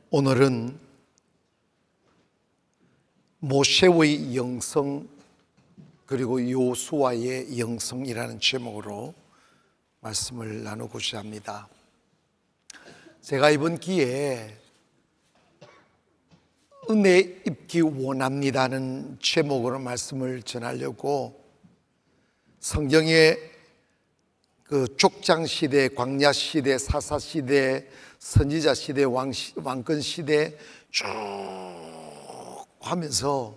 오늘은 모세의 영성 그리고 여호수아의 영성이라는 제목으로 말씀을 나누고자 합니다. 제가 이번 기회에 은혜 입기 원합니다는 제목으로 말씀을 전하려고 성경의 그 족장시대, 광야시대, 사사시대, 선지자시대, 왕권시대 쭉 하면서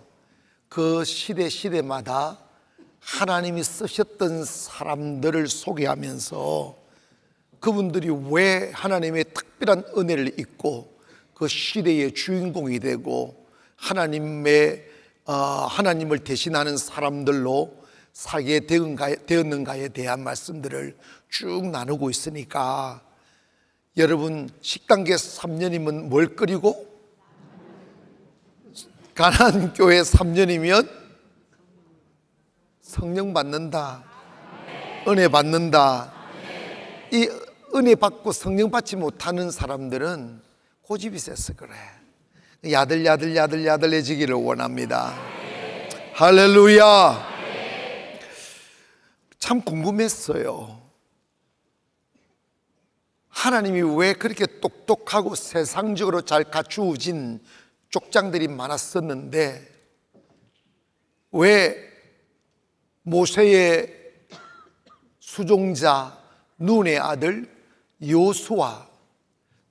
그 시대마다 하나님이 쓰셨던 사람들을 소개하면서 그분들이 왜 하나님의 특별한 은혜를 입고 그 시대의 주인공이 되고 하나님을 대신하는 사람들로 살게 되었는가에 대한 말씀들을 쭉 나누고 있으니까 여러분 식단계 3년이면 뭘 끓이고 가나안 교회 3년이면 성령 받는다, 은혜 받는다. 이 은혜 받고 성령 받지 못하는 사람들은 고집이 세서 그래. 야들야들해지기를 원합니다. 할렐루야. 참 궁금했어요. 하나님이 왜 그렇게 똑똑하고 세상적으로 잘 갖추어진 족장들이 많았었는데 왜 모세의 수종자 눈의 아들 여호수아,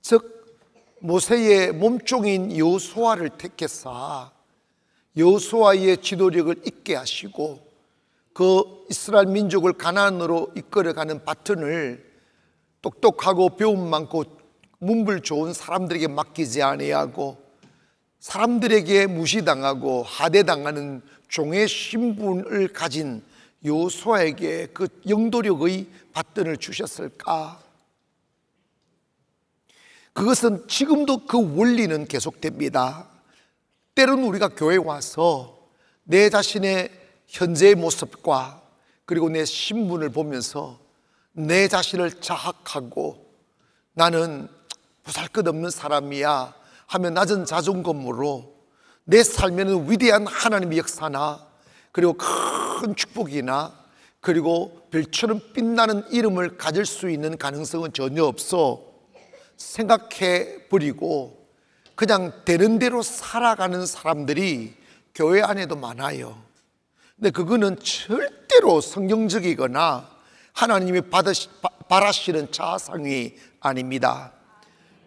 즉 모세의 몸종인 여호수아를 택해서 여호수아의 지도력을 있게 하시고 그 이스라엘 민족을 가나안으로 이끌어가는 바톤을 똑똑하고 배움 많고 문불 좋은 사람들에게 맡기지 아니하고 사람들에게 무시당하고 하대당하는 종의 신분을 가진 여호수아에게 그 영도력의 바톤을 주셨을까? 그것은 지금도 그 원리는 계속됩니다. 때로는 우리가 교회에 와서 내 자신의 현재의 모습과 그리고 내 신분을 보면서 내 자신을 자학하고 나는 보잘것없는 사람이야 하며 낮은 자존감으로 내 삶에는 위대한 하나님의 역사나 그리고 큰 축복이나 그리고 별처럼 빛나는 이름을 가질 수 있는 가능성은 전혀 없어 생각해 버리고 그냥 되는 대로 살아가는 사람들이 교회 안에도 많아요. 근데 그거는 절대로 성경적이거나 하나님이 바라시는 자아상이 아닙니다.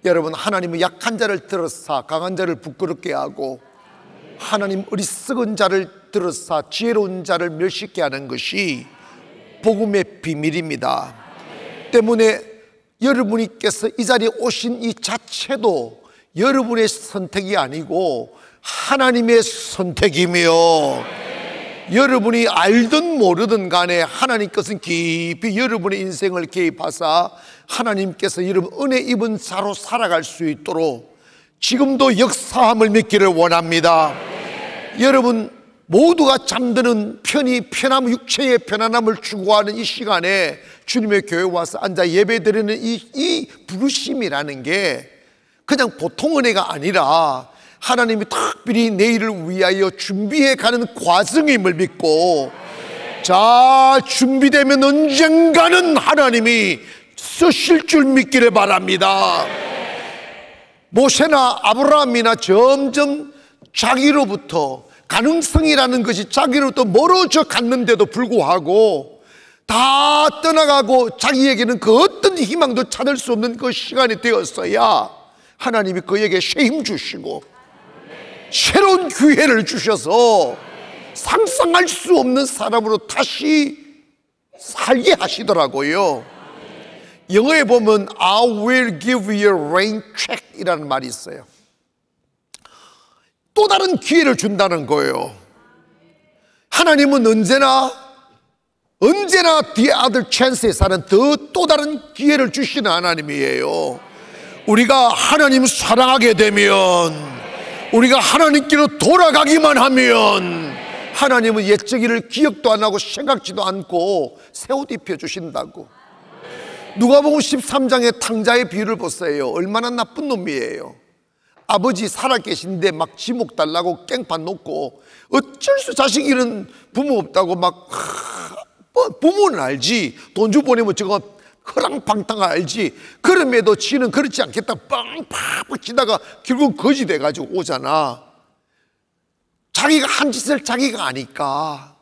여러분, 하나님은 약한 자를 들어서 강한 자를 부끄럽게 하고 하나님 어리석은 자를 들어서 지혜로운 자를 멸시케 하는 것이 복음의 비밀입니다. 때문에 여러분께서 이 자리에 오신 이 자체도 여러분의 선택이 아니고 하나님의 선택이며 여러분이 알든 모르든 간에 하나님께서는 깊이 여러분의 인생을 개입하사 하나님께서 여러분 은혜 입은 자로 살아갈 수 있도록 지금도 역사함을 믿기를 원합니다. 여러분 모두가 잠드는 편안함, 육체의 편안함을 추구하는 이 시간에 주님의 교회에 와서 앉아 예배드리는 이 부르심이라는 게 그냥 보통 은혜가 아니라 하나님이 특별히 내일을 위하여 준비해 가는 과정임을 믿고 자 준비되면 언젠가는 하나님이 쓰실 줄 믿기를 바랍니다. 모세나 아브라함이나 점점 자기로부터 가능성이라는 것이 자기로부터 멀어져 갔는데도 불구하고 다 떠나가고 자기에게는 그 어떤 희망도 찾을 수 없는 그 시간이 되었어야 하나님이 그에게 새 힘 주시고 새로운 기회를 주셔서 상상할 수 없는 사람으로 다시 살게 하시더라고요. 영어에 보면 I will give you a rain check 이라는 말이 있어요. 또 다른 기회를 준다는 거예요. 하나님은 언제나 the other chance에 사는 또 다른 기회를 주시는 하나님이에요. 우리가 하나님 사랑하게 되면 우리가 하나님께로 돌아가기만 하면 하나님은 옛적 일을 기억도 안 하고 생각지도 않고 새 옷 입혀주신다고. 누가복음 13장의 탕자의 비유를 보세요. 얼마나 나쁜 놈이에요. 아버지 살아계신데 막 지목 달라고 깽판 놓고, 어쩔 수 자식 잃은 부모 없다고 막 부모는 알지, 돈 주고 보내면 저거 허랑방탕 알지. 그럼에도 지는 그렇지 않겠다 빵팍 치다가 결국 거지 돼가지고 오잖아. 자기가 한 짓을 자기가 아니까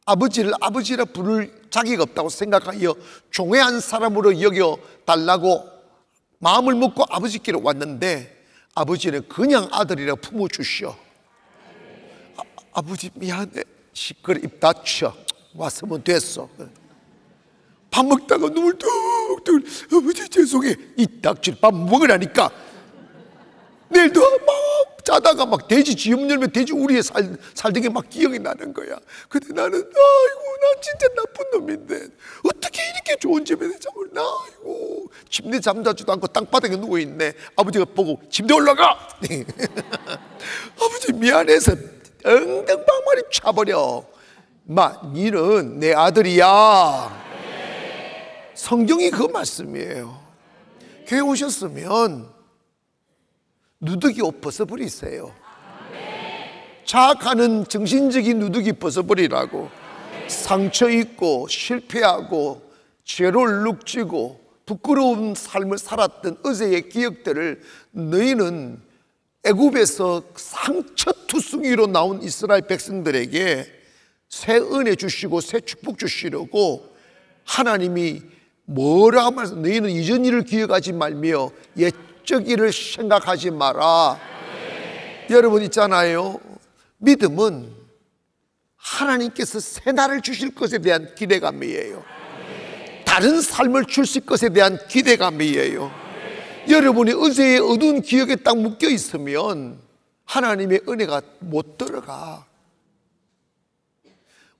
아버지를 아버지라 부를 자기가 없다고 생각하여 종애한 사람으로 여겨 달라고 마음을 먹고 아버지께로 왔는데, 아버지는 그냥 아들이라 품어주셔. 아버지 미안해, 시끄러, 입 닫혀, 왔으면 됐어. 밥 먹다가 눈물 뚝뚝, 아버지 죄송해, 입 닥칠, 밥 먹으라니까. 내일도 막 자다가 막 돼지 지음 열면 돼지 우리의 살등에 막 기억이 나는 거야. 근데 나는 아이고 나 진짜 나쁜 놈인데 어떻게 이렇게 좋은 집에 잠을 나. 아이고 침대 잠자지도 않고 땅바닥에 누워있네. 아버지가 보고 침대 올라가. 아버지 미안해서 엉덩방망이 차버려. 마 니는 내 아들이야. 성경이 그 말씀이에요. 교회 오셨으면 누더기 옷 벗어버리세요. 자학하는 정신적인 누더기 벗어버리라고. 상처 입고 실패하고 죄를 눅지고 부끄러운 삶을 살았던 어제의 기억들을 너희는 애굽에서 상처투성이로 나온 이스라엘 백성들에게 새 은혜 주시고 새 축복 주시려고 하나님이 뭐라고 말해서 너희는 이전 일을 기억하지 말며 옛적 일을 생각하지 마라. 여러분 있잖아요, 믿음은 하나님께서 새 날을 주실 것에 대한 기대감이에요. 다른 삶을 주실 것에 대한 기대감이에요. 여러분이 어제의 어두운 기억에 딱 묶여 있으면 하나님의 은혜가 못 들어가.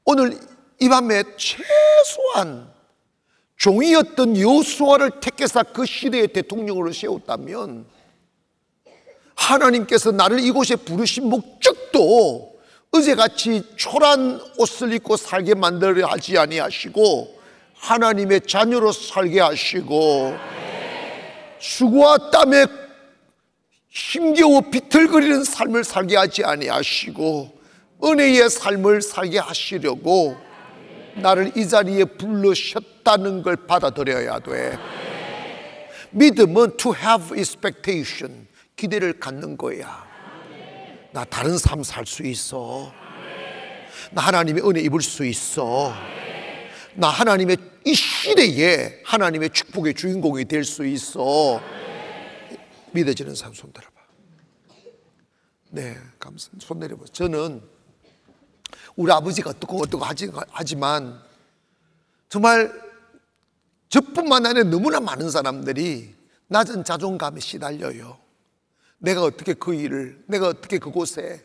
오늘 이 밤에 최소한 종이었던 여호수아를 택해서 그 시대의 대통령으로 세웠다면 하나님께서 나를 이곳에 부르신 목적도 어제같이 초라한 옷을 입고 살게 만들어 하지 아니하시고 하나님의 자녀로 살게 하시고 수고와 땀에 힘겨워 비틀거리는 삶을 살게 하지 아니하시고 은혜의 삶을 살게 하시려고 나를 이 자리에 불러셨다는 걸 받아들여야 돼. 믿음은 to have expectation, 기대를 갖는 거야. 나 다른 삶 살 수 있어. 나 하나님의 은혜 입을 수 있어. 나 하나님의 이 시대에 하나님의 축복의 주인공이 될 수 있어. 믿어지는 사람 손 들어봐. 네, 감사합니다. 손 내려보세요. 저는 우리 아버지가 어떻고 하지만 정말 저뿐만 아니라 너무나 많은 사람들이 낮은 자존감에 시달려요. 내가 어떻게 그 일을, 내가 어떻게 그곳에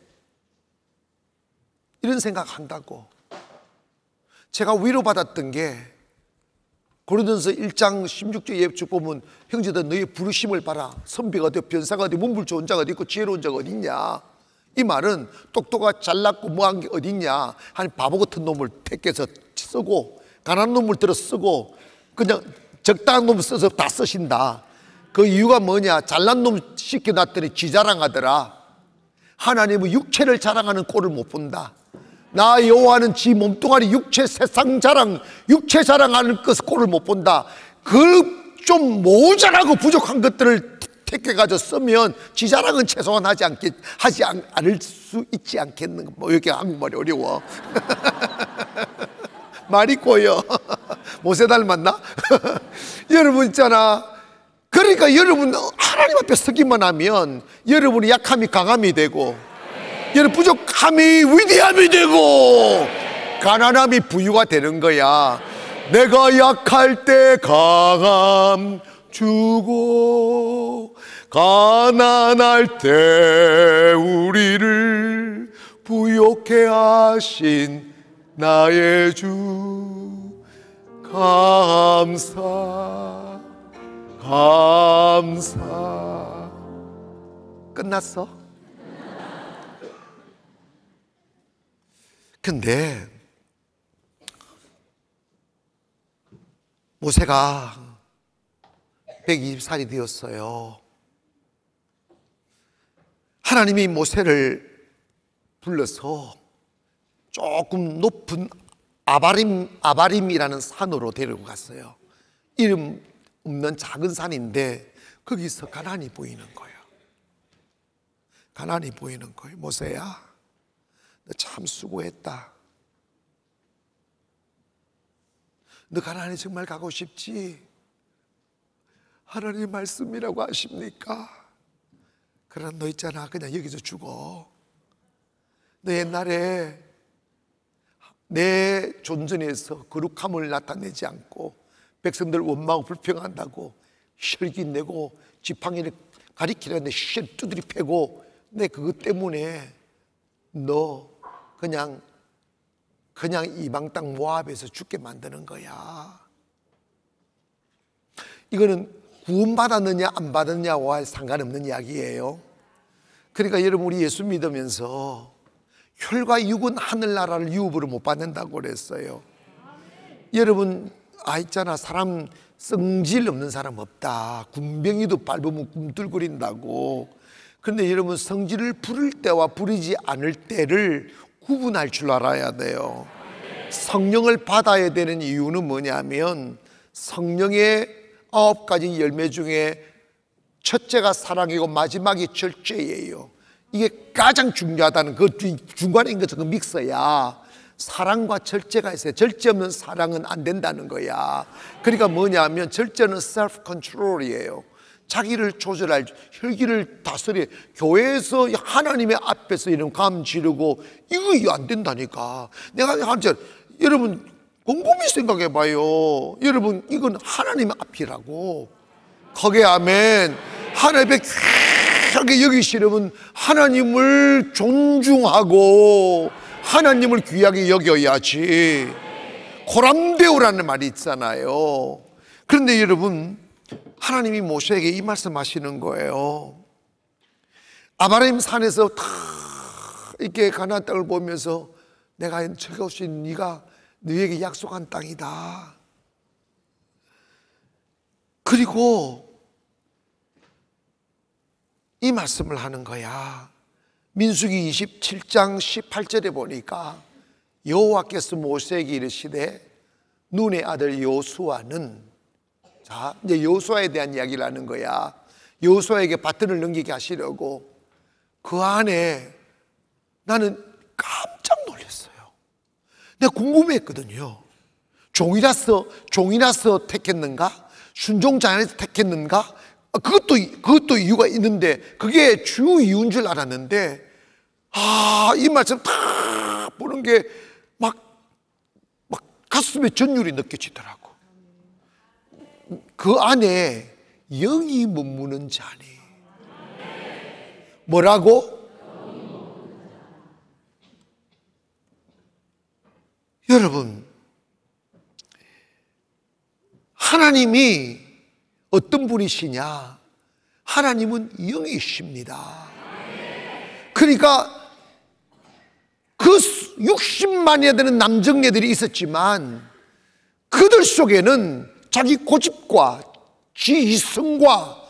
이런 생각한다고. 제가 위로받았던 게 고린도전서 1장 16절 예언 보면 형제들 너희 부르심을 봐라. 선비가 어디 변사가 어디 문불 좋은 자가 어디 있고 지혜로운 자가 어디 있냐. 이 말은 똑똑하고 잘났고 뭐한 게 어딨냐, 한 바보 같은 놈을 택해서 쓰고 가난한 놈을 들어 쓰고 그냥 적당한 놈을 써서 다 쓰신다. 그 이유가 뭐냐, 잘난 놈 시켜놨더니 지 자랑하더라. 하나님은 육체를 자랑하는 꼴을 못 본다. 나 여호와는 지 몸뚱아리 육체 세상 자랑, 육체 자랑하는 것 꼴을 못 본다. 그 좀 모자라고 부족한 것들을 택해가지고 쓰면 지 자랑은 최소한 하지 않을 수 있지 않겠는가. 뭐 이렇게 한국말이 어려워. 말이 꼬여. 모세 닮았나? 여러분 있잖아. 그러니까 여러분 하나님 앞에 서기만 하면 여러분의 약함이 강함이 되고 여러분 부족함이 위대함이 되고 가난함이 부유가 되는 거야. 내가 약할 때 강함 주고 가난할 때 우리를 부욕해 하신 나의 주 감사. 끝났어? 근데 모세가 120살이 되었어요. 하나님이 모세를 불러서 조금 높은 아바림이라는 산으로 데리고 갔어요. 이름 없는 작은 산인데 거기서 가나안이 보이는 거예요. 가나안이 보이는 거예요. 모세야, 너 참 수고했다. 너 가나안에 정말 가고 싶지? 하나님 말씀이라고 하십니까? 그럼 너 있잖아, 그냥 여기서 죽어. 너 옛날에 내 존전에서 거룩함을 나타내지 않고 백성들 원망하고 불평한다고 혈기 내고 지팡이를 가리키려는데 실 두드리 패고, 내 그것 때문에 너 그냥 이방 땅 모압에서 죽게 만드는 거야. 이거는 구원받았느냐 안 받았느냐와 상관없는 이야기예요. 그러니까 여러분, 우리 예수 믿으면서 혈과 육은 하늘나라를 유업으로 못 받는다고 그랬어요. 여러분, 있잖아, 사람 성질 없는 사람 없다. 군뱅이도 밟으면 꿈틀거린다고. 그런데 여러분, 성질을 부릴 때와 부리지 않을 때를 구분할 줄 알아야 돼요. 성령을 받아야 되는 이유는 뭐냐면, 성령의 9가지 열매 중에 첫째가 사랑이고 마지막이 절제예요. 이게 가장 중요하다는, 그 중간에 있는 것은 그 믹서야. 사랑과 절제가 있어요. 절제 없는 사랑은 안 된다는 거야. 그러니까 뭐냐면, 절제는 self control이에요. 자기를 조절할, 혈기를 다스려. 교회에서 하나님의 앞에서 이런 감 지르고 이거 안 된다니까. 내가 여러분 곰곰이 생각해 봐요. 여러분, 이건 하나님의 앞이라고. 거기에 아멘. 하나님의 귀하게 여기시려면 하나님을 존중하고 하나님을 귀하게 여겨야지. 고람되오라는 말이 있잖아요. 그런데 여러분, 하나님이 모세에게 이 말씀하시는 거예요. 아바림 산에서 다 이렇게 가나안 땅을 보면서, 내가 저것이 네가 너에게 약속한 땅이다. 그리고 이 말씀을 하는 거야. 민수기 27장 18절에 보니까 여호와께서 모세에게 이르시되 눈의 아들 여호수아는, 자, 이제 여호수아에 대한 이야기를 하는 거야. 여호수아에게 바톤을 넘기게 하시려고. 그 안에 나는 깜짝 놀랐어요. 내가 궁금했거든요. 종이라서 택했는가? 순종자에서 택했는가? 그것도 이유가 있는데, 그게 주 이유인 줄 알았는데, 이 말씀 다 보는 게 막 가슴에 전율이 느껴지더라고. 그 안에 영이 머무는 자니. 뭐라고? 여러분, 하나님이 어떤 분이시냐? 하나님은 영이십니다. 그러니까 그 60만이나 되는 남정네들이 있었지만 그들 속에는 자기 고집과 지성과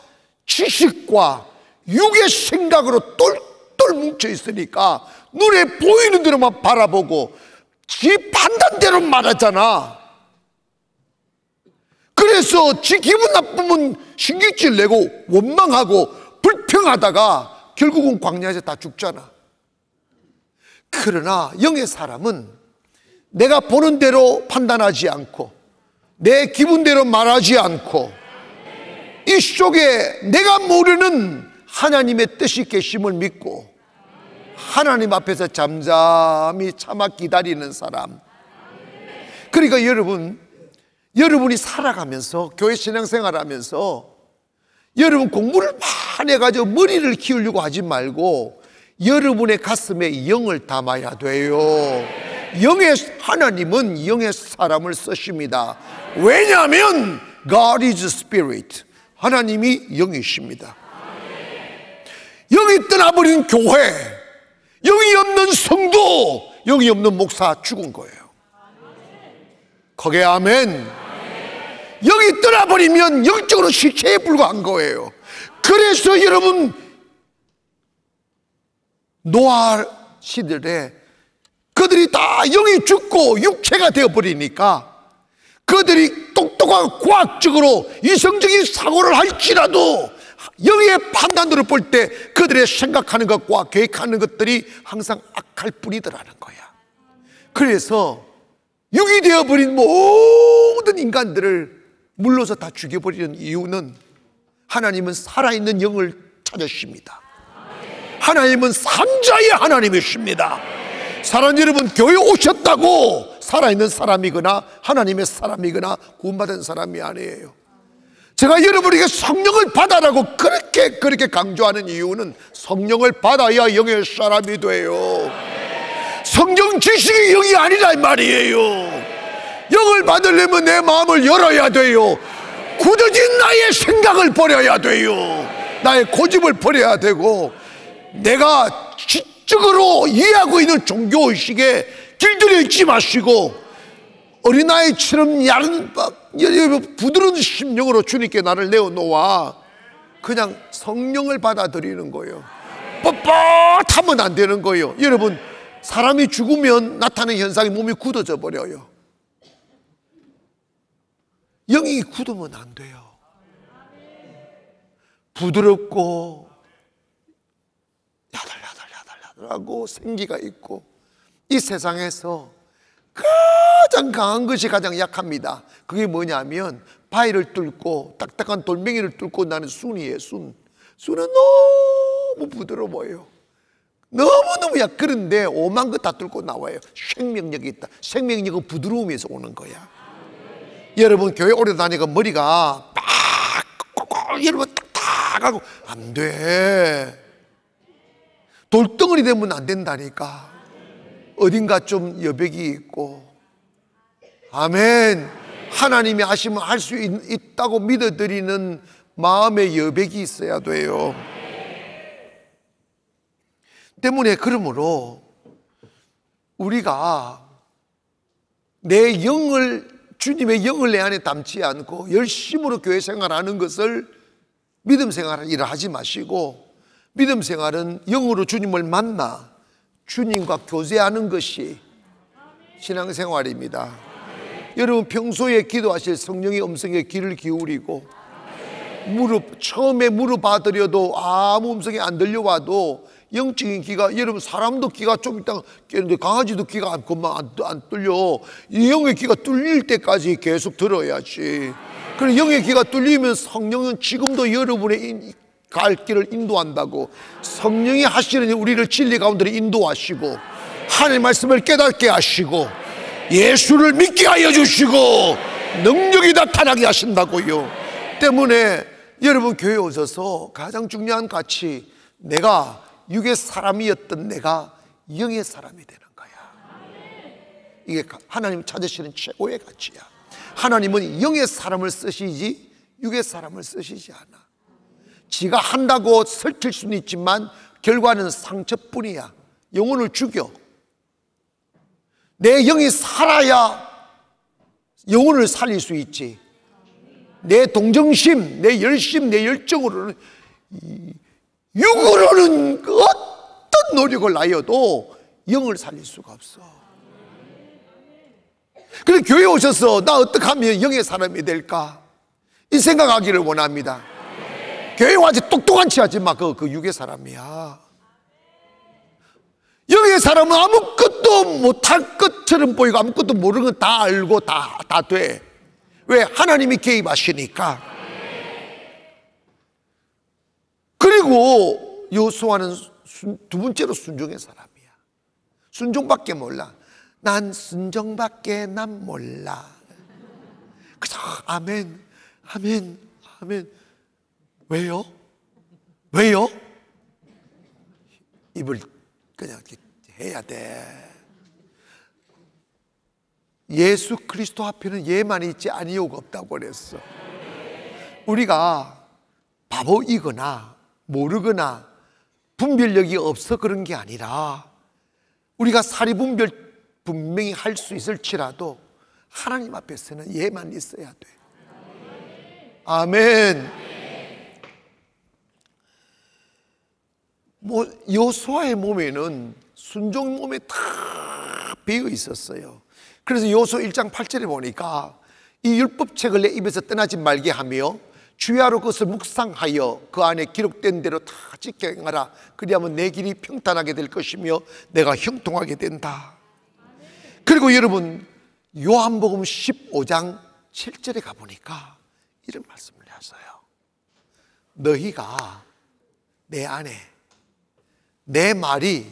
지식과 육의 생각으로 똘똘 뭉쳐 있으니까 눈에 보이는 대로만 바라보고 지 판단대로 말하잖아. 그래서 지 기분 나쁘면 신경질 내고 원망하고 불평하다가 결국은 광야에서 다 죽잖아. 그러나 영의 사람은 내가 보는 대로 판단하지 않고 내 기분대로 말하지 않고 이 속에 내가 모르는 하나님의 뜻이 계심을 믿고 하나님 앞에서 잠잠히 참아 기다리는 사람. 그러니까 여러분이 살아가면서 교회 신앙생활하면서 여러분 공부를 많이 해가지고 머리를 키우려고 하지 말고 여러분의 가슴에 영을 담아야 돼요. 하나님은 영의 사람을 쓰십니다. 왜냐하면 God is Spirit. 하나님이 영이십니다. 영이 떠나버린 교회, 영이 없는 성도, 영이 없는 목사 죽은 거예요. 거기에 아멘. 영이 떠나버리면 영적으로 시체에 불과한 거예요. 그래서 여러분, 노아 시절에 그들이 다 영이 죽고 육체가 되어버리니까 그들이 똑똑하고 과학적으로 이성적인 사고를 할지라도 영의 판단으로 볼 때 그들의 생각하는 것과 계획하는 것들이 항상 악할 뿐이더라는 거야. 그래서 육이 되어버린 모든 인간들을 물러서 다 죽여버리는 이유는 하나님은 살아있는 영을 찾으십니다. 하나님은 산자의 하나님이십니다. 사랑하는 여러분, 교회 오셨다고 살아있는 사람이거나 하나님의 사람이거나 구원받은 사람이 아니에요. 제가 여러분에게 성령을 받아라고 그렇게 강조하는 이유는 성령을 받아야 영의 사람이 돼요. 성령 지식이 영이 아니란 말이에요. 영을 받으려면 내 마음을 열어야 돼요. 굳어진 나의 생각을 버려야 돼요. 나의 고집을 버려야 되고, 내가 지적으로 이해하고 있는 종교의식에 길들여 있지 마시고 어린아이처럼 부드러운 심령으로 주님께 나를 내어놓아 그냥 성령을 받아들이는 거예요. 뻣뻣하면 안 되는 거예요. 여러분, 사람이 죽으면 나타나는 현상이 몸이 굳어져 버려요. 영이 굳으면 안 돼요. 부드럽고 야들야들하고 생기가 있고, 이 세상에서 가장 강한 것이 가장 약합니다. 그게 뭐냐면 바위를 뚫고 딱딱한 돌멩이를 뚫고 나는 순이에요. 순은 너무 부드러워요. 너무너무 약. 그런데 오만 거 다 뚫고 나와요. 생명력이 있다. 생명력은 부드러움에서 오는 거야. 여러분, 교회 오래 다니고 머리가 빡 여러분 딱딱하고 안 돼. 돌덩어리 되면 안 된다니까. 어딘가 좀 여백이 있고. 아멘. 하나님이 하시면 할 수 있다고 믿어드리는 마음의 여백이 있어야 돼요. 때문에 그러므로 우리가 내 영을, 주님의 영을 내 안에 담지 않고 열심으로 교회 생활하는 것을 믿음 생활이라 하지 마시고, 믿음 생활은 영으로 주님을 만나 주님과 교제하는 것이 신앙생활입니다. 여러분, 평소에 기도하실 성령의 음성에 귀를 기울이고, 처음에 물어봐드려도 아무 음성이 안 들려와도 영적인 귀가, 여러분 사람도 귀가 좀 있다가 깨는데 강아지도 귀가 안 뚫려. 이 영의 귀가 뚫릴 때까지 계속 들어야지. 그리고 영의 귀가 뚫리면 성령은 지금도 여러분의 갈 길을 인도한다고. 성령이 하시는 우리를 진리 가운데로 인도하시고 하나님의 말씀을 깨닫게 하시고 예수를 믿게 하여 주시고 능력이 나타나게 하신다고요. 때문에 여러분, 교회에 오셔서 가장 중요한 가치, 내가 육의 사람이었던 내가 영의 사람이 되는 거야. 이게 하나님 찾으시는 최고의 가치야. 하나님은 영의 사람을 쓰시지 육의 사람을 쓰시지 않아. 지가 한다고 설칠 수는 있지만 결과는 상처뿐이야. 영혼을 죽여. 내 영이 살아야 영혼을 살릴 수 있지. 내 동정심, 내 열심, 내 열정으로는, 육으로는 어떤 노력을 하여도 영을 살릴 수가 없어. 그래서 교회에 오셔서 나 어떻게 하면 영의 사람이 될까? 이 생각하기를 원합니다. 교회에 와서 똑똑한 체 하지 마. 그 육의 사람이야. 영의 사람은 아무것도 못할 것처럼 보이고 아무것도 모르는 건 다 알고 다 돼. 왜? 하나님이 개입하시니까. 그리고 여호수아는 두 번째로 순종의 사람이야. 순종밖에 몰라. 난 순종밖에 난 몰라. 그저 아멘, 아멘, 아멘. 왜요? 왜요? 입을 그냥 이렇게 해야 돼. 예수 그리스도 앞에는 예만 있지 아니오가 없다고 그랬어. 우리가 바보이거나 모르거나 분별력이 없어 그런 게 아니라, 우리가 사리분별 분명히 할 수 있을지라도 하나님 앞에서는 예만 있어야 돼. 아멘. 여호수아의 몸에는 순종 몸에 다 배어 있었어요. 그래서 여호수아 1장 8절에 보니까 이 율법책을 내 입에서 떠나지 말게 하며 주야로 그것을 묵상하여 그 안에 기록된 대로 다 지켜 행하라. 그리하면 내 길이 평탄하게 될 것이며 내가 형통하게 된다. 그리고 여러분 요한복음 15장 7절에 가보니까 이런 말씀을 하셔요. 너희가 내 안에, 내 말이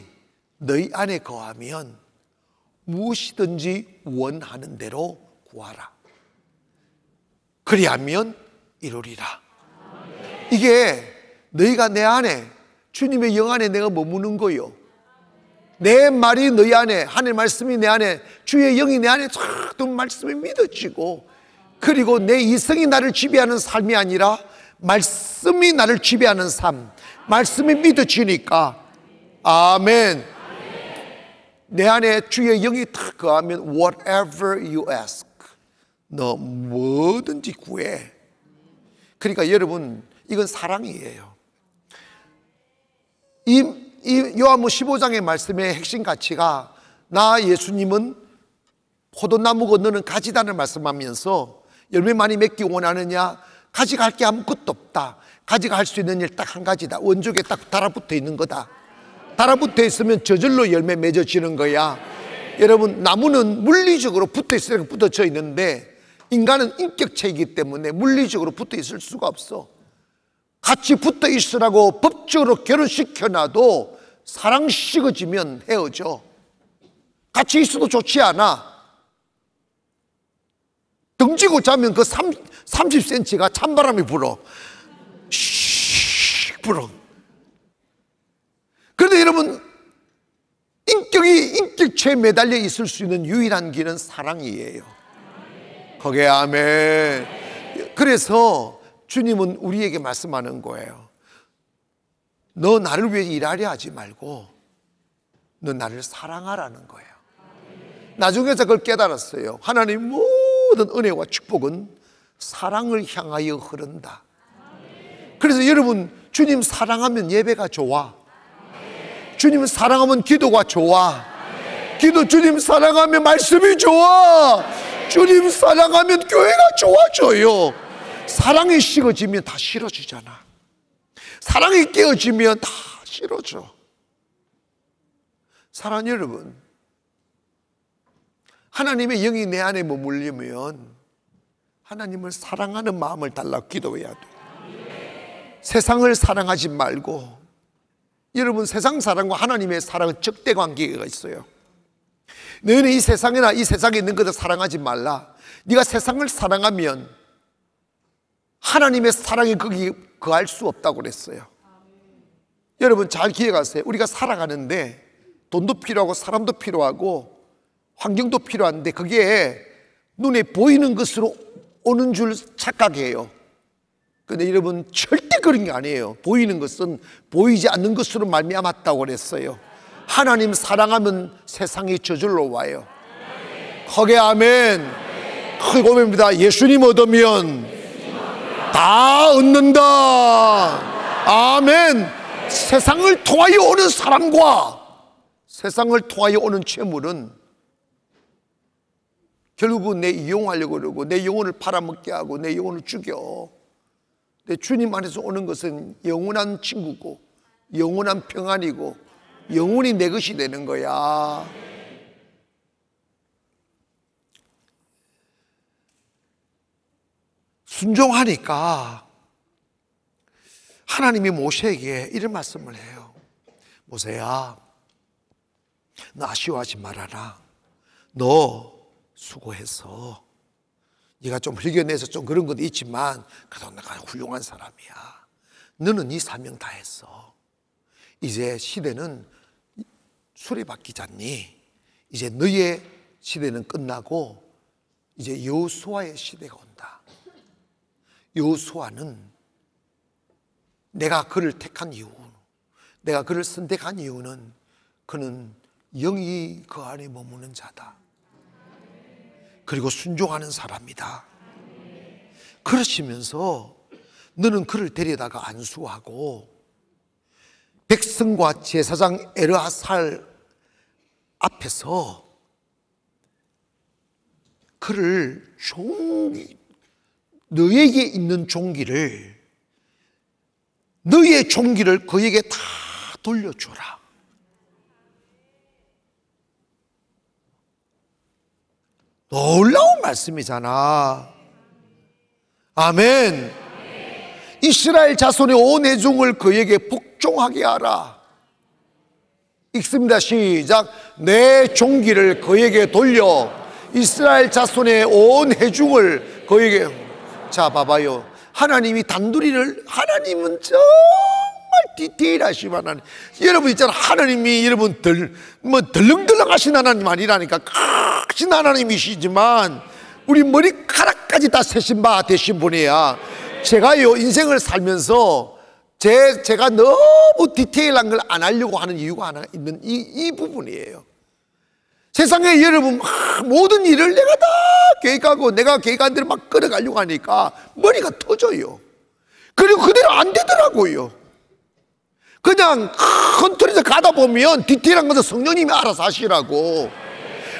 너희 안에 거하면 무엇이든지 원하는 대로 구하라. 그리하면 이루리라. 이게 너희가 내 안에, 주님의 영 안에 내가 머무는 거요. 내 말이 너희 안에, 하나님의 말씀이 내 안에, 주의 영이 내 안에 쫙 말씀이 믿어지고, 그리고 내 이성이 나를 지배하는 삶이 아니라 말씀이 나를 지배하는 삶, 말씀이 믿어지니까, 아멘. 내 안에 주의 영이 탁 거하면 whatever you ask, 너 뭐든지 구해. 그러니까 여러분, 이건 사랑이에요. 이 요한복음 15장의 말씀의 핵심 가치가, 나 예수님은 포도나무고 너는 가지다는 말씀하면서 열매 많이 맺기 원하느냐? 가지가 할 게 아무것도 없다. 가지가 할 수 있는 일 딱 한 가지다. 원족에 딱 달아붙어 있는 거다. 달아붙어 있으면 저절로 열매 맺어지는 거야. 여러분, 나무는 물리적으로 붙어 있으니까 붙어져 있는데 인간은 인격체이기 때문에 물리적으로 붙어 있을 수가 없어. 같이 붙어 있으라고 법적으로 결혼시켜놔도 사랑 식어지면 헤어져. 같이 있어도 좋지 않아. 등지고 자면 그 30cm가 찬바람이 불어. 씩 불어. 그런데 여러분, 인격체에 매달려 있을 수 있는 유일한 길은 사랑이에요. 거기에 아멘. 그래서 주님은 우리에게 말씀하는 거예요. 너 나를 위해 일하려 하지 말고 너 나를 사랑하라는 거예요. 나중에 그걸 깨달았어요. 하나님 모든 은혜와 축복은 사랑을 향하여 흐른다. 그래서 여러분, 주님 사랑하면 예배가 좋아. 주님 사랑하면 기도가 좋아. 주님 사랑하면 말씀이 좋아. 주님 사랑하면 교회가 좋아져요. 사랑이 식어지면 다 싫어지잖아. 사랑이 깨어지면 다 싫어져. 사랑하는 여러분, 하나님의 영이 내 안에 머물려면 하나님을 사랑하는 마음을 달라고 기도해야 돼. 세상을 사랑하지 말고, 여러분, 세상 사랑과 하나님의 사랑은 적대 관계가 있어요. 너희는 이 세상이나 이 세상에 있는 것을 사랑하지 말라. 네가 세상을 사랑하면 하나님의 사랑이 거기 거할 수 없다고 그랬어요. 여러분 잘 기억하세요. 우리가 살아가는데 돈도 필요하고 사람도 필요하고 환경도 필요한데 그게 눈에 보이는 것으로 오는 줄 착각해요. 근데 여러분 절대 그런 게 아니에요. 보이는 것은 보이지 않는 것으로 말미암았다고 그랬어요. 하나님 사랑하면 세상이 저절로 와요. 거기에 아멘. 크게 고백합니다. 예수님 얻으면 다 얻는다. 아멘. 세상을 통하여 오는 사람과 세상을 통하여 오는 채물은 결국은 내 이용하려고 그러고 내 영혼을 팔아먹게 하고 내 영혼을 죽여. 근데 주님 안에서 오는 것은 영원한 친구고 영원한 평안이고 영원히 내 것이 되는 거야. 순종하니까 하나님이 모세에게 이런 말씀을 해요. 모세야, 너 아쉬워하지 말아라. 너 수고해서 네가 좀 흘겨내서 좀 그런 것도 있지만 그래도 내가 훌륭한 사람이야. 너는 네 사명 다 했어. 이제 시대는 수레바퀴잖니. 이제 너의 시대는 끝나고 이제 여호수아의 시대가 온다. 여호수아는 내가 그를 택한 이유, 내가 그를 선택한 이유는 그는 영이 그 안에 머무는 자다. 그리고 순종하는 사람이다. 그러시면서 너는 그를 데려다가 안수하고 백성과 제사장 엘르아살 앞에서 그를 너에게 있는 종기를, 너의 종기를 그에게 다 돌려줘라. 놀라운 말씀이잖아. 아멘. 이스라엘 자손의 온 회중을 그에게 복종하게 하라. 읽습니다. 시작. 내 종기를 그에게 돌려 이스라엘 자손의 온 회중을 그에게. 자, 봐봐요. 하나님이 단둘이를, 하나님은 정말 디테일하신 하나님. 여러분 있잖아, 하나님이 여러분 덜렁덜렁 하신 하나님 아니라니까. 크신 하나님이시지만 우리 머리카락까지 다 세신 바 되신 분이야. 제가요, 인생을 살면서 제가 너무 디테일한 걸 안 하려고 하는 이유가 하나 있는 이 부분이에요. 세상에 여러분 모든 일을 내가 다 계획하고 내가 계획한 대로 막 끌어가려고 하니까 머리가 터져요. 그리고 그대로 안 되더라고요. 그냥 큰 틀에서 가다 보면 디테일한 것은 성령님이 알아서 하시라고.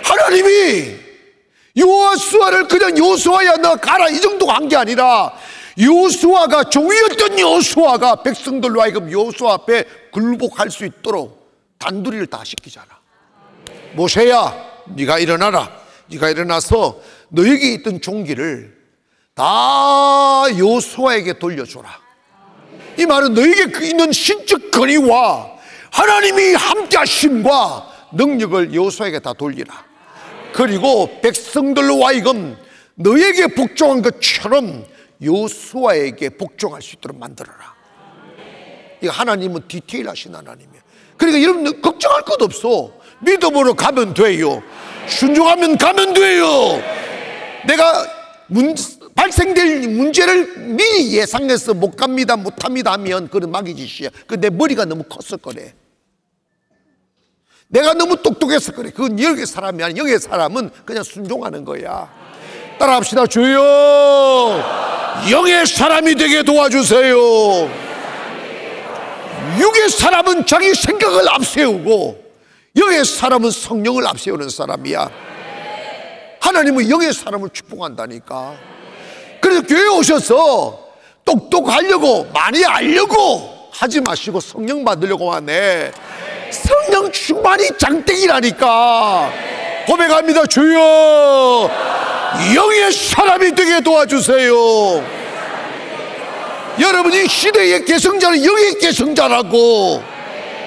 하나님이 여호수아를 그냥 여호수아야 너 가라 이 정도 한 게 아니라, 여호수아가 종이었던 여호수아가 백성들로 하여금 여호수아 앞에 굴복할 수 있도록 단둘이를 다 시키잖아. 모세야, 네가 일어나라. 네가 일어나서 너에게 있던 종기를 다 여호수아에게 돌려줘라. 이 말은 너에게 있는 신적 권위와 하나님이 함께 하심과 능력을 여호수아에게 다 돌리라. 그리고 백성들로 하여금 너에게 복종한 것처럼 여호수아에게 복종할 수 있도록 만들어라. 이 하나님은 디테일하신 하나님이에요. 그러니까 여러분 걱정할 것 없어. 믿음으로 가면 돼요. 순종하면 가면 돼요. 내가 발생될 문제를 미리 예상해서 못 갑니다, 못합니다 하면 그건 마귀짓이야. 그 내 머리가 너무 컸을 거래. 내가 너무 똑똑해서 그래. 그건 영의 사람이 아니야. 영의 사람은 그냥 순종하는 거야. 따라합시다. 주여, 영의 사람이 되게 도와주세요. 육의 사람은 자기 생각을 앞세우고 영의 사람은 성령을 앞세우는 사람이야. 하나님은 영의 사람을 축복한다니까. 그래서 교회에 오셔서 똑똑하려고 많이 알려고 하지 마시고 성령 받으려고 하네. 성령 충만이 장땡이라니까. 고백합니다. 주여, 영의 사람이 되게 도와주세요. 여러분이 시대의 계승자는 영의 계승자라고.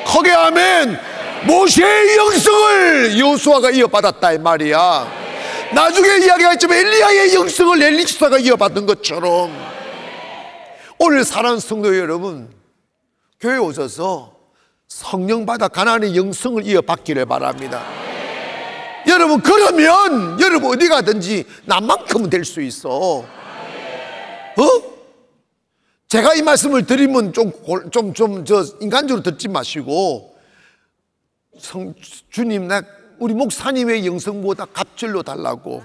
크게 아멘. 모세의 영성을 여호수아가 이어받았다 이 말이야. 나중에 이야기하지만 엘리야의 영성을 엘리사가 이어받은 것처럼 오늘 사랑하는 성도 여러분, 교회에 오셔서 성령 받아 가나안의 영성을 이어받기를 바랍니다. 여러분, 그러면 여러분 어디 가든지 나만큼은 될 수 있어. 제가 이 말씀을 드리면 좀 인간적으로 듣지 마시고, 주님, 우리 목사님의 영성보다 갑절로 달라고.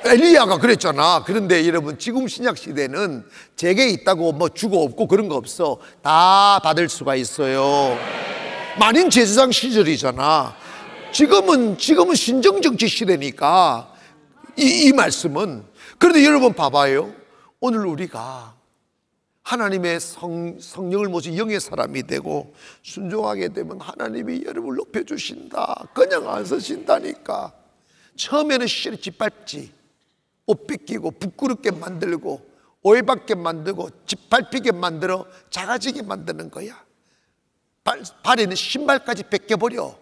엘리야가 그랬잖아. 그런데 여러분, 지금 신약 시대는 제게 있다고 뭐 주고 없고 그런 거 없어. 다 받을 수가 있어요. 만인 제사장 시절이잖아. 지금은 신정정치 시대니까 이 말씀은. 그런데 여러분 봐봐요. 오늘 우리가 하나님의 성령을 모신 영의 사람이 되고 순종하게 되면 하나님이 여러분을 높여주신다. 그냥 안 서신다니까. 처음에는 실이 짓밟지, 옷 뺏기고 부끄럽게 만들고 오해받게 만들고 짓밟히게 만들어 작아지게 만드는 거야. 발에는 신발까지 뺏겨버려.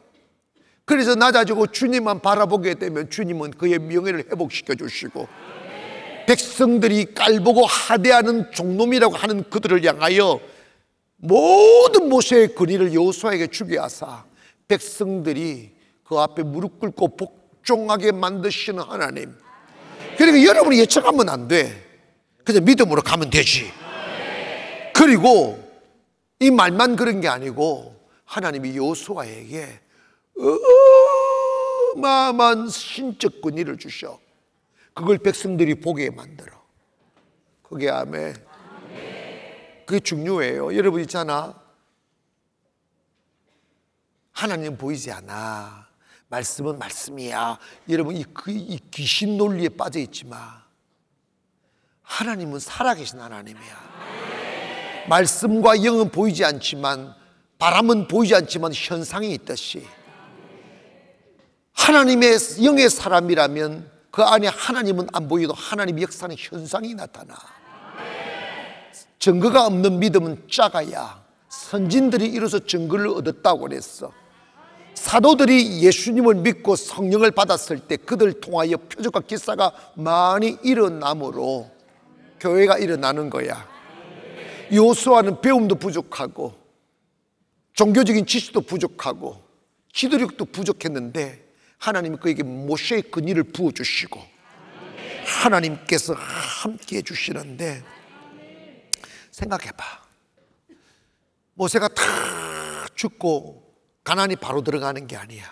그래서 낮아지고 주님만 바라보게 되면 주님은 그의 명예를 회복시켜 주시고, 백성들이 깔보고 하대하는 종놈이라고 하는 그들을 향하여 모든 모세의 권위를 여호수아에게 주게 하사 백성들이 그 앞에 무릎 꿇고 복종하게 만드시는 하나님. 그러니까 여러분이 예측하면 안 돼. 그냥 믿음으로 가면 되지. 그리고 이 말만 그런 게 아니고 하나님이 여호수아에게 어마어마한 신적 권위를 주셔. 그걸 백성들이 보게 만들어. 크게 아멘. 그게 중요해요. 여러분 있잖아, 하나님 보이지 않아, 말씀은 말씀이야. 여러분 이 귀신 논리에 빠져 있지 마. 하나님은 살아계신 하나님이야. 말씀과 영은 보이지 않지만, 바람은 보이지 않지만 현상이 있듯이, 하나님의 영의 사람이라면 그 안에 하나님은 안 보여도 하나님 역사는 현상이 나타나. 증거가 없는 믿음은 작아야. 선진들이 이로써 증거를 얻었다고 그랬어. 사도들이 예수님을 믿고 성령을 받았을 때 그들 통하여 표적과 기사가 많이 일어나므로 교회가 일어나는 거야. 요수아는 배움도 부족하고 종교적인 지식도 부족하고 지도력도 부족했는데 하나님이 그에게 모세의 근위를 부어주시고 하나님께서 함께 해주시는데, 생각해봐. 모세가 다 죽고 가나안이 바로 들어가는 게 아니야.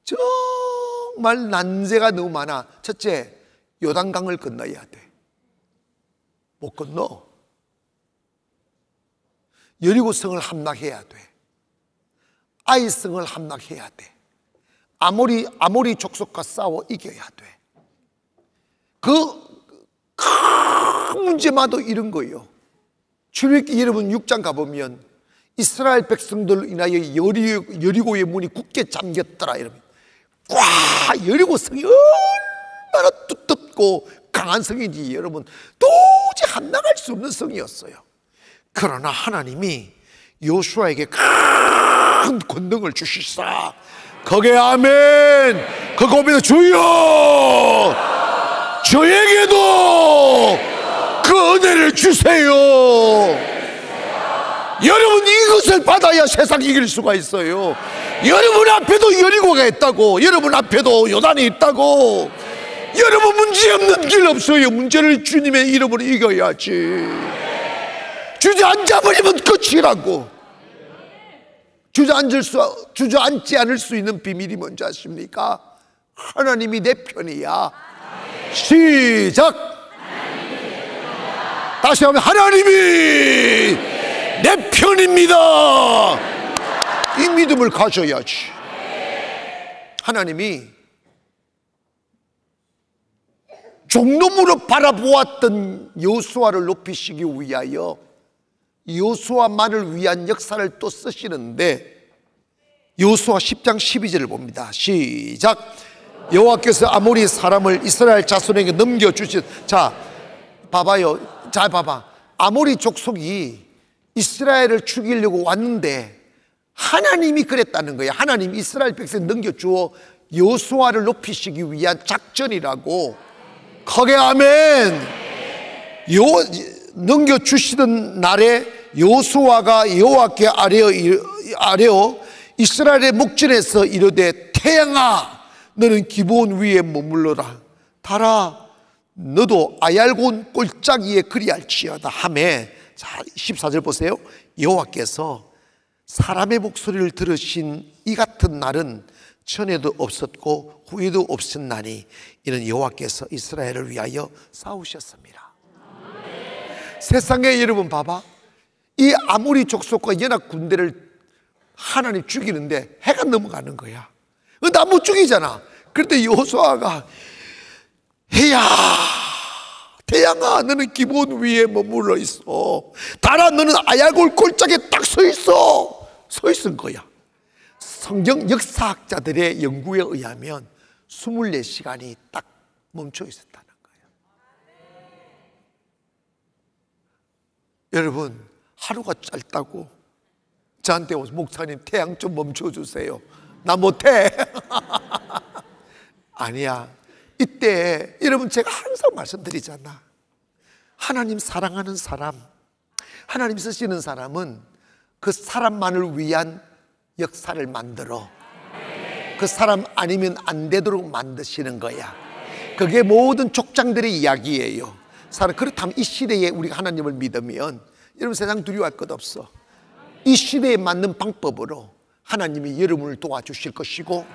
정말 난제가 너무 많아. 첫째, 요단강을 건너야 돼. 못 건너. 여리고성을 함락해야 돼. 아이성을 함락해야 돼. 아모리 족속과 싸워 이겨야 돼. 그 큰 문제마도 이런 거예요. 출애굽기 여러분 6장 가보면 이스라엘 백성들로 인하여 여리고의 문이 굳게 잠겼더라 이러면, 꽉 여리고성이 얼마나 두텁고 강한 성인지 여러분 도저히 함락할 수 없는 성이었어요. 그러나 하나님이 요수아에게 큰 권능을 주시사, 거기에 아멘. 그 고백에 주여 저에게도 그 은혜를 주세요. 여러분 이것을 받아야 세상 이길 수가 있어요. 여러분 앞에도 여리고가 있다고, 여러분 앞에도 요단이 있다고. 여러분 문제 없는 길 없어요. 문제를 주님의 이름으로 이겨야지. 주저앉아버리면 끝이라고. 주저앉지 않을 수 있는 비밀이 뭔지 아십니까? 하나님이 내 편이야. 시작. 다시 하면 하나님이 내 편입니다. 이 믿음을 가져야지. 하나님이 종놈으로 바라보았던 여호수아를 높이시기 위하여 여호수아만을 위한 역사를 또 쓰시는데, 여호수아 10장 12절을 봅니다. 시작. 여호와께서 아모리 사람을 이스라엘 자손에게 넘겨주신. 자 봐봐요. 자 봐봐. 아모리 족속이 이스라엘을 죽이려고 왔는데 하나님이 그랬다는 거예요. 하나님 이스라엘 백성 넘겨주어 여호수아를 높이시기 위한 작전이라고. 크게 아멘. 넘겨주시던 날에 여호수아가 여호와께 아뢰어 이스라엘의 목전에서 이르되, 태양아 너는 기브온 위에 머물러라. 달아 너도 아얄곤 골짜기에 그리할지어다 하매. 자 14절 보세요. 여호와께서 사람의 목소리를 들으신 이 같은 날은 전에도 없었고 후에도 없었나니 이는 여호와께서 이스라엘을 위하여 싸우셨습니다. 세상에 여러분 봐봐. 이 아모리 족속과 연합 군대를 하나님 죽이는데 해가 넘어가는 거야. 나 못 죽이잖아. 그런데 여호수아가, 해야 태양아 너는 기브온 위에 머물러 있어. 달아 너는 아얄골 골짜기에 딱 서 있어. 서 있은 거야. 성경 역사학자들의 연구에 의하면 24시간이 딱 멈춰 있었다는 거예요. 여러분 하루가 짧다고 저한테 오서 목사님 태양 좀 멈춰주세요. 나 못해. 아니야. 이때 여러분 제가 항상 말씀드리잖아. 하나님 사랑하는 사람, 하나님 쓰시는 사람은 그 사람만을 위한 역사를 만들어 그 사람 아니면 안 되도록 만드시는 거야. 그게 모든 족장들의 이야기예요. 그렇다면 이 시대에 우리가 하나님을 믿으면 여러분 세상 두려워할 것 없어. 이 시대에 맞는 방법으로 하나님이 여러분을 도와주실 것이고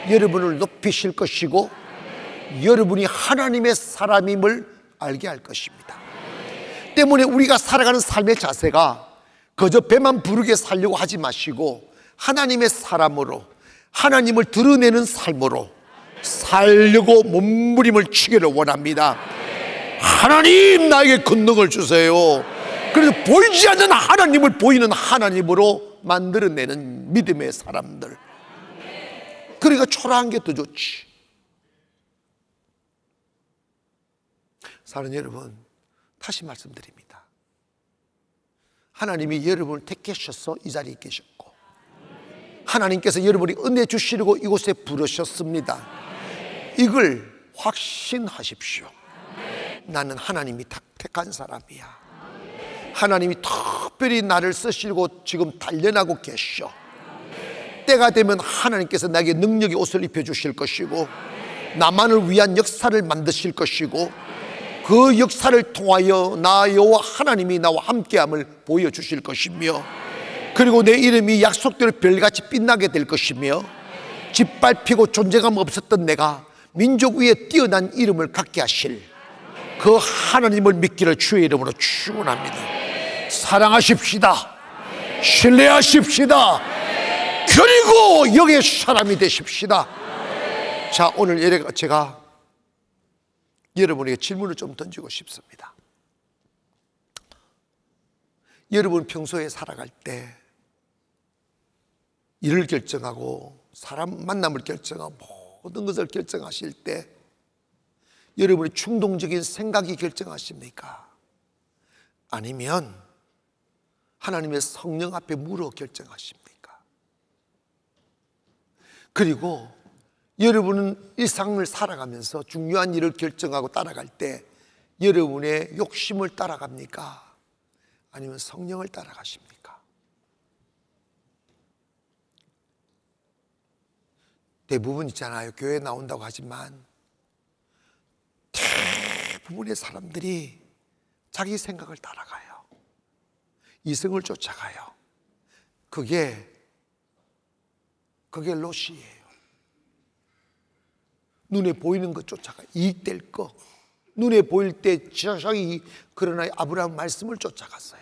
여러분을 높이실 것이고 여러분이 하나님의 사람임을 알게 할 것입니다. 때문에 우리가 살아가는 삶의 자세가 그저 배만 부르게 살려고 하지 마시고 하나님의 사람으로 하나님을 드러내는 삶으로 살려고 몸부림을 치기를 원합니다. 하나님, 나에게 권능을 주세요. 그래서 보이지 않는 하나님을 보이는 하나님으로 만들어내는 믿음의 사람들. 그러니까 초라한 게 더 좋지. 사랑하는 여러분, 다시 말씀드립니다. 하나님이 여러분을 택하셔서 이 자리에 계셨고, 하나님께서 여러분이 은혜 주시려고 이곳에 부르셨습니다. 이걸 확신하십시오. 나는 하나님이 택한 사람이야. 하나님이 특별히 나를 쓰시려고 지금 단련하고 계셔. 때가 되면 하나님께서 나에게 능력의 옷을 입혀주실 것이고, 나만을 위한 역사를 만드실 것이고, 그 역사를 통하여 나 여호와 하나님이 나와 함께함을 보여주실 것이며, 그리고 내 이름이 약속대로 별같이 빛나게 될 것이며, 짓밟히고 존재감 없었던 내가 민족 위에 뛰어난 이름을 갖게 하실 그 하나님을 믿기를 주의 이름으로 축원합니다. 사랑하십시다. 신뢰하십시다. 그리고 여기에 사람이 되십시다. 자, 오늘 제가 여러분에게 질문을 좀 던지고 싶습니다. 여러분 평소에 살아갈 때 일을 결정하고 사람 만남을 결정하고 모든 것을 결정하실 때 여러분의 충동적인 생각이 결정하십니까? 아니면 하나님의 성령 앞에 물어 결정하십니까? 그리고 여러분은 일상을 살아가면서 중요한 일을 결정하고 따라갈 때 여러분의 욕심을 따라갑니까? 아니면 성령을 따라가십니까? 대부분 있잖아요. 교회 나온다고 하지만 대부분의 사람들이 자기 생각을 따라가요. 이성을 쫓아가요. 그게 롯이에요. 눈에 보이는 것 쫓아가, 이익될 거, 눈에 보일 때 지상이. 그러나 아브라함 말씀을 쫓아갔어요.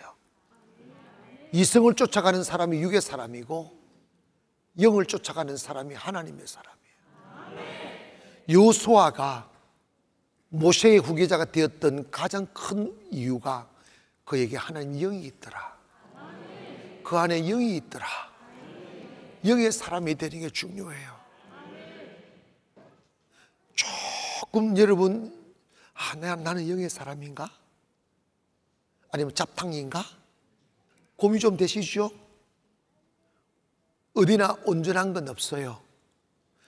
이성을 쫓아가는 사람이 육의 사람이고 영을 쫓아가는 사람이 하나님의 사람이에요. 여호수아가 모세의 후계자가 되었던 가장 큰 이유가 그에게 하나님 영이 있더라. 그 안에 영이 있더라. 영의 사람이 되는 게 중요해요. 조금 여러분, 나는 영의 사람인가? 아니면 잡탕인가? 고민 좀 되시죠? 어디나 온전한 건 없어요.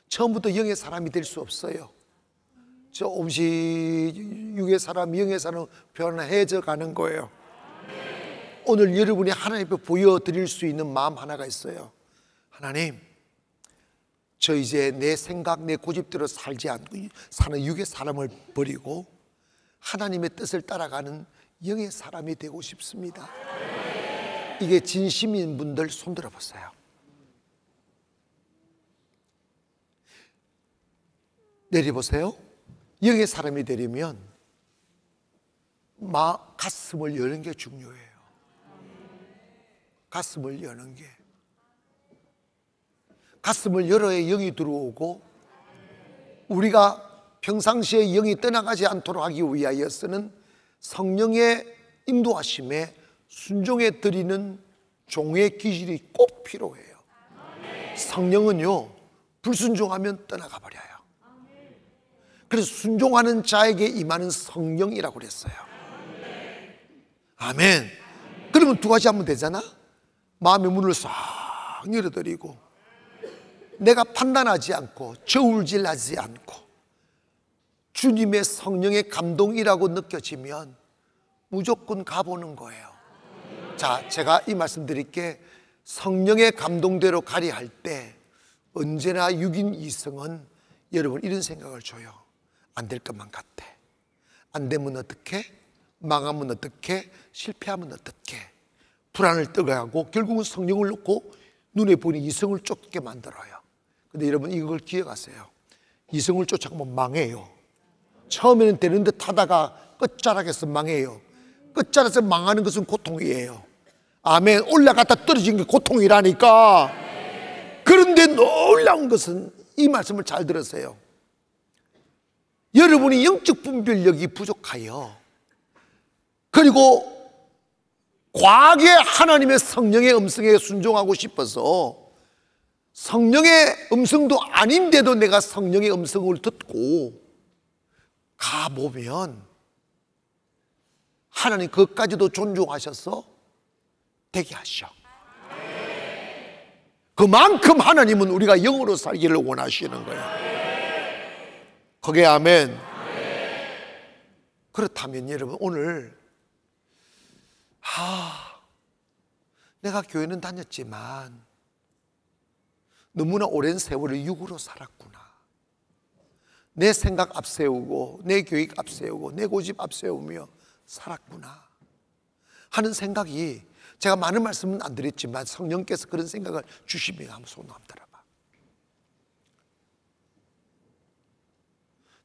처음부터 영의 사람이 될 수 없어요. 조금씩 육의 사람, 영의 사람 변해져 가는 거예요. 오늘 여러분이 하나님 앞에 보여드릴 수 있는 마음 하나가 있어요. 하나님, 저 이제 내 생각, 내 고집대로 살지 않고 사는 육의 사람을 버리고 하나님의 뜻을 따라가는 영의 사람이 되고 싶습니다. 이게 진심인 분들 손 들어보세요. 내려보세요. 영의 사람이 되려면 가슴을 여는 게 중요해요. 가슴을 여는 게. 가슴을 열어야 영이 들어오고, 우리가 평상시에 영이 떠나가지 않도록 하기 위하여서는 성령의 인도하심에 순종해 드리는 종의 기질이 꼭 필요해요. 성령은요, 불순종하면 떠나가 버려요. 그래서 순종하는 자에게 임하는 성령이라고 그랬어요. 아멘. 그러면 두 가지 하면 되잖아. 마음의 문을 싹 열어드리고, 내가 판단하지 않고 저울질하지 않고 주님의 성령의 감동이라고 느껴지면 무조건 가보는 거예요. 자, 제가 이 말씀 드릴게. 성령의 감동대로 가려 할 때 언제나 육인 이성은 여러분 이런 생각을 줘요. 안 될 것만 같아. 안 되면 어떡해? 망하면 어떡해? 실패하면 어떡해? 불안을 떠가고 결국은 성령을 놓고 눈에 보이는 이성을 쫓게 만들어요. 근데 여러분 이걸 기억하세요. 이성을 쫓아가면 망해요. 처음에는 되는 듯 하다가 끝자락에서 망해요. 끝자락에서 망하는 것은 고통이에요. 아멘. 올라갔다 떨어진 게 고통이라니까. 그런데 놀라운 것은 이 말씀을 잘 들으세요. 여러분이 영적 분별력이 부족하여 그리고 과하게 하나님의 성령의 음성에 순종하고 싶어서 성령의 음성도 아닌데도 내가 성령의 음성을 듣고 가보면 하나님 그것까지도 존중하셔서 되게 하셔. 그만큼 하나님은 우리가 영으로 살기를 원하시는 거야. 그게 아멘. 그렇다면 여러분 오늘 내가 교회는 다녔지만 너무나 오랜 세월을 육으로 살았구나. 내 생각 앞세우고 내 계획 앞세우고 내 고집 앞세우며 살았구나 하는 생각이, 제가 많은 말씀은 안 드렸지만 성령께서 그런 생각을 주시면 한번 손 한번 들어봐.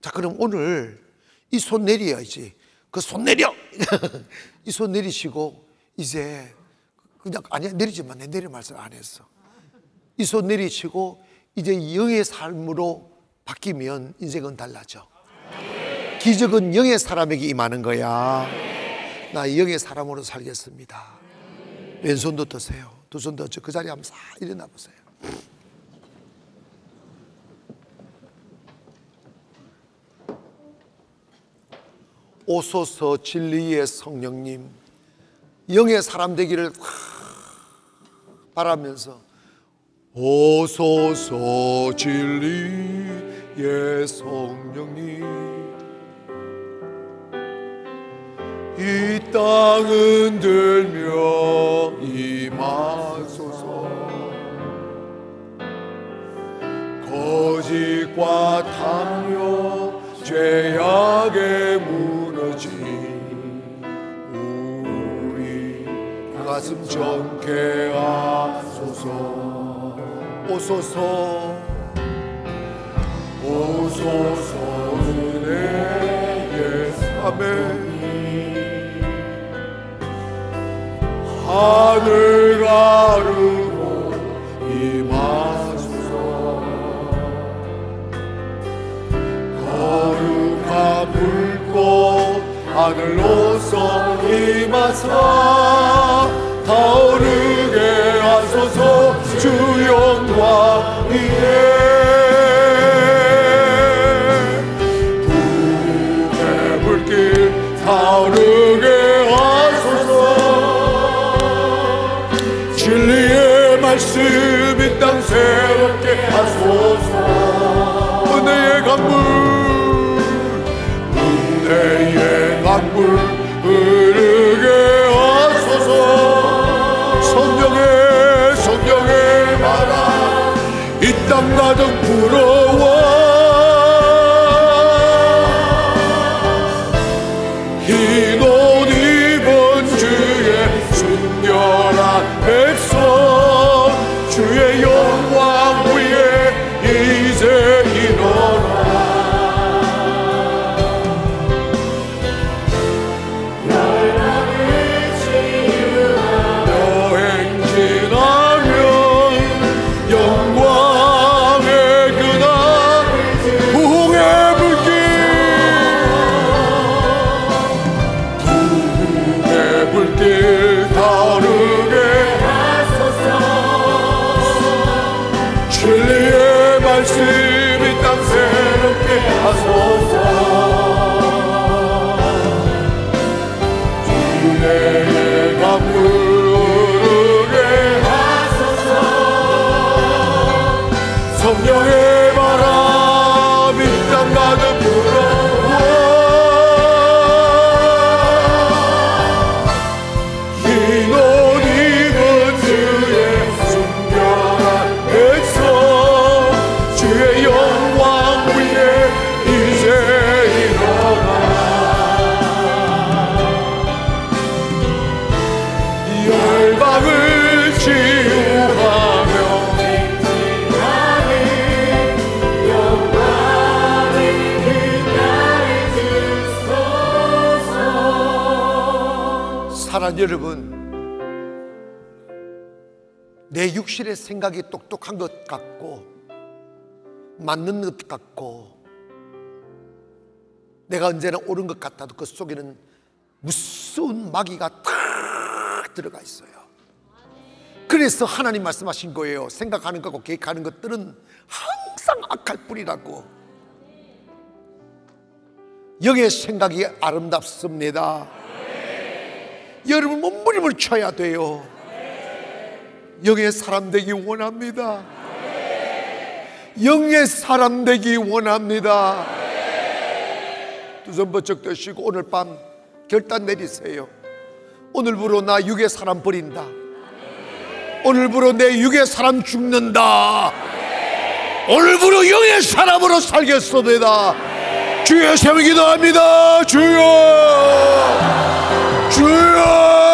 자, 그럼 오늘 이 손 내려야지. 그 손 내려. 이 손 내리시고 이제 그냥 아니야 내리지만 내 내릴 말씀 안 했어. 이 손 내리시고 이제 영의 삶으로 바뀌면 인생은 달라져. 기적은 영의 사람에게 임하는 거야. 나 영의 사람으로 살겠습니다. 왼손도 드세요. 두 손 더 그 자리에 한번 싹 일어나 보세요. 오소서 진리의 성령님, 영의 사람 되기를 바라면서 오소서 진리의 성령님, 이 땅 흔들며 임하소서. 거짓과 탐욕 죄악에 무너진 우리 가슴 정케 하소서. 오소서 오소서 은혜의 삶에 하늘 가르고 임하소서. 거룩한 불꽃 하늘로서 임하사 타오르게 하소서. 주 영광 위에 불의 불길 타오르게 하소서. 진리의 말씀 이 땅 새롭게 하소서. 은혜의 강물 은혜의 강물 흐르게 하소서. 성령의 바람 이 땅 가득 불어와 흰 옷 입은 주의 순결한 백성 주의 영광 위에 이제 일어나 성령의 바람 이 땅 가득 불어와 흰 옷 입은 주의 순결한 백성 주의 영광 위에 이제 일어나 열방을 치유하며 영광을 빛나게 주소서. 사랑하는 여러분, 내 육신의 생각이 똑똑한 것 같고 맞는 것 같고 내가 언제나 옳은 것 같아도 그 속에는 무서운 마귀가 탁 들어가 있어요. 그래서 하나님 말씀하신 거예요. 생각하는 것과 계획하는 것들은 항상 악할 뿐이라고. 영의 생각이 아름답습니다. 여러분 몸부림을 쳐야 돼요. 영의 사람 되기 원합니다. 영의 사람 되기 원합니다. 두 손 번쩍 드시고 오늘 밤 결단 내리세요. 오늘부로 나 육의 사람 버린다. 오늘부로 내 육의 사람 죽는다. 오늘부로 영의 사람으로 살겠습니다. 주여 세워 기도합니다. 주여, 주여.